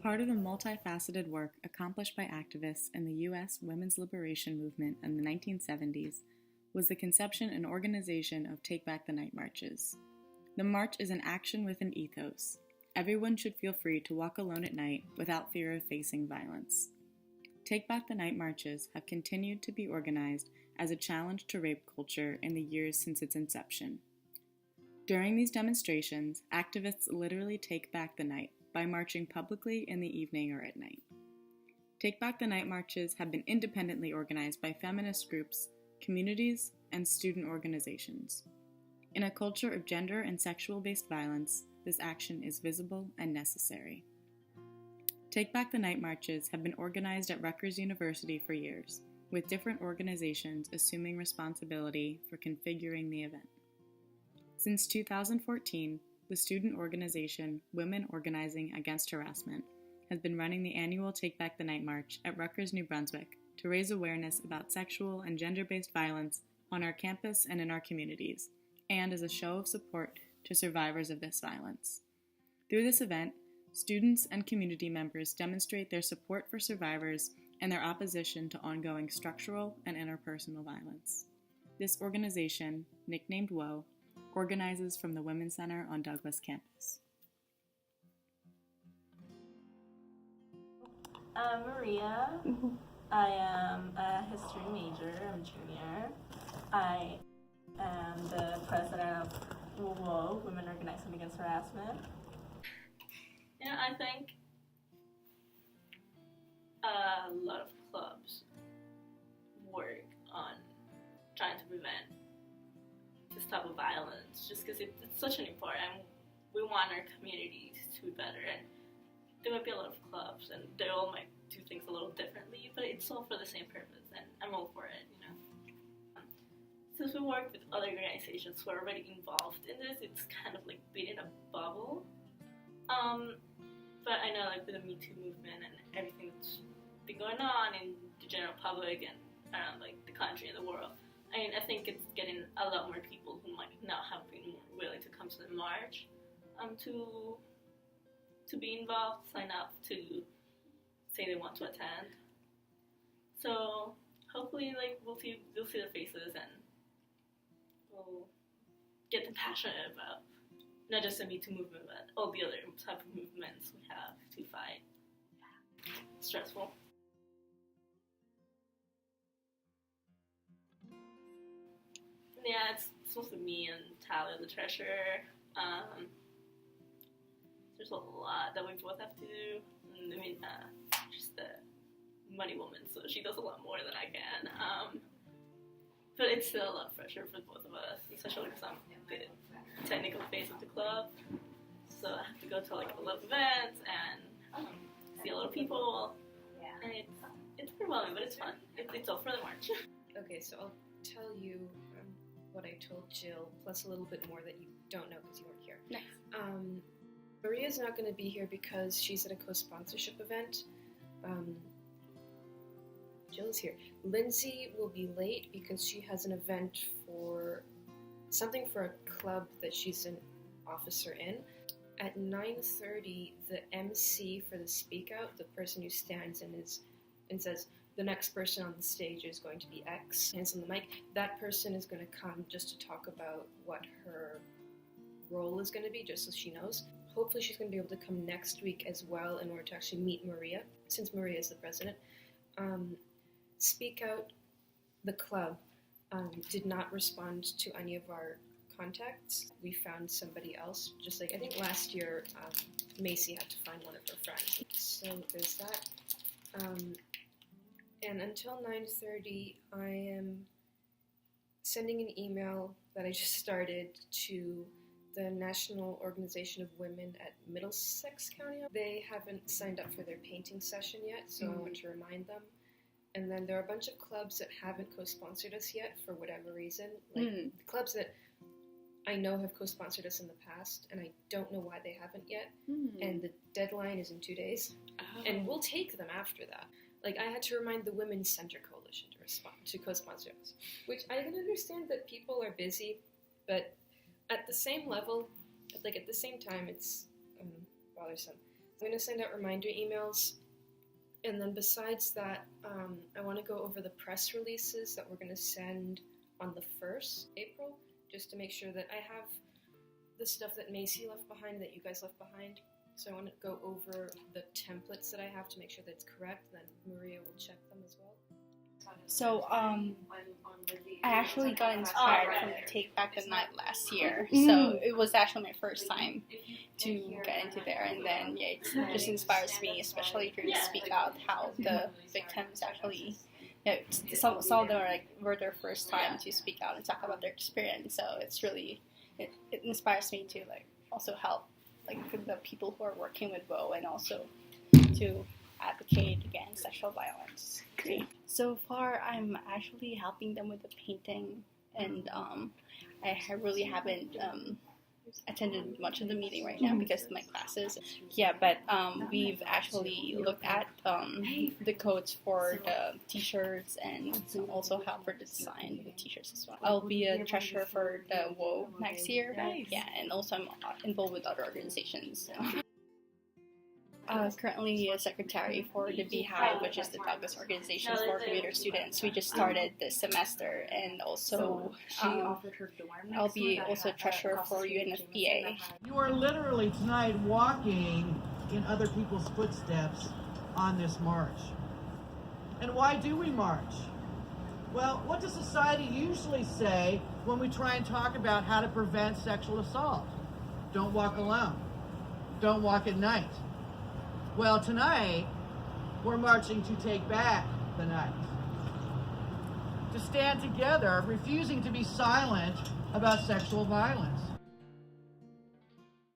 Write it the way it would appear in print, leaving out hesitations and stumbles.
part of the multifaceted work accomplished by activists in the U.S. women's liberation movement in the 1970s was the conception and organization of Take Back the Night marches. The march is an action with an ethos. Everyone should feel free to walk alone at night without fear of facing violence. Take Back the Night marches have continued to be organized as a challenge to rape culture in the years since its inception. During these demonstrations, activists literally take back the night by marching publicly in the evening or at night. Take Back the Night marches have been independently organized by feminist groups, communities, and student organizations. In a culture of gender and sexual-based violence, this action is visible and necessary. Take Back the Night marches have been organized at Rutgers University for years, with different organizations assuming responsibility for configuring the event. Since 2014, the student organization Women Organizing Against Harassment has been running the annual Take Back the Night march at Rutgers, New Brunswick to raise awareness about sexual and gender-based violence on our campus and in our communities, and as a show of support to survivors of this violence. Through this event, students and community members demonstrate their support for survivors and their opposition to ongoing structural and interpersonal violence. This organization, nicknamed WOE, organizes from the Women's Center on Douglas campus. I'm Maria. I am a history major. I'm a junior. I am the president of WOE, Women Organizing Against Harassment. I think a lot of clubs work on trying to prevent this type of violence, just because it's such an important. We want our communities to be better, and there might be a lot of clubs, and they all might do things a little differently, but it's all for the same purpose, and I'm all for it, Since we work with other organizations who are already involved in this, it's kind of like being in a bubble. But I know, with the Me Too movement and everything that's been going on in the general public and around, the country and the world, I think it's getting a lot more people who might not have been more willing to come to the march, to be involved, sign up to say they want to attend. So hopefully, we'll see their faces and we'll get them passionate about not just the Me Too movement, but all the other type of movements we have to fight. Stressful. Yeah, it's supposed to be me and Tyler, the treasurer. There's a lot that we both have to do. She's the money woman, so she does a lot more than I can. But it's still a lot of pressure for both of us, especially because I'm the technical face of the club. So I have to go to a lot of events and see a lot of people. And it's overwhelming, but it's fun. It's all for the march. Okay, so I'll tell you what I told Jill, plus a little bit more that you don't know because you weren't here. Nice. Maria's not going to be here because she's at a co-sponsorship event. Jill's here. Lindsay will be late because she has an event for something for a club that she's an officer in. At 9:30, the MC for the Speak Out, the person who stands and says, the next person on the stage is going to be X, hands on the mic. That person is going to come just to talk about what her role is going to be, just so she knows. Hopefully she's going to be able to come next week as well in order to actually meet Maria, since Maria is the president. Speak Out, the club, did not respond to any of our contacts. We found somebody else, just I think last year, Macy had to find one of her friends. So there's that. And until 9:30, I am sending an email that I just started to the National Organization of Women at Middlesex County. They haven't signed up for their painting session yet, so I want to remind them. And then there are a bunch of clubs that haven't co-sponsored us yet for whatever reason. Clubs that I know have co-sponsored us in the past, and I don't know why they haven't yet. And the deadline is in 2 days. And we'll take them after that. I had to remind the Women's Center Coalition to co-sponsor us, which I can understand that people are busy, but at the same level, at the same time, it's bothersome. I'm going to send out reminder emails. And then besides that, I want to go over the press releases that we're going to send on the 1st April, just to make sure that I have the stuff that Macy left behind, that you guys left behind. So I want to go over the templates that I have to make sure that it's correct. Then Maria will check them as well. So, I actually got inspired from Take Back the Night last year. So it was actually my first time to get into there, and then it just inspires me, especially if you speak out how the victims actually, some of them were their first time to speak out and talk about their experience. So it's really, it inspires me to also help the people who are working with WoW, and also to advocate against sexual violence. So far, I'm actually helping them with the painting, and I really haven't attended much of the meeting right now because of my classes. Yeah, but we've actually looked at the codes for the t-shirts and also help for the design of the t-shirts as well. I'll be a treasurer for the WoW next year. Nice. Yeah, and also I'm involved with other organizations. Currently a secretary for the Beehive, which is the Douglas organization for commuter students. We just started this semester, and also I'll be also treasurer for UNFPA. You are literally tonight walking in other people's footsteps on this march. And why do we march? Well, what does society usually say when we try and talk about how to prevent sexual assault? Don't walk alone. Don't walk at night. Well, tonight, we're marching to take back the night. To stand together, refusing to be silent about sexual violence.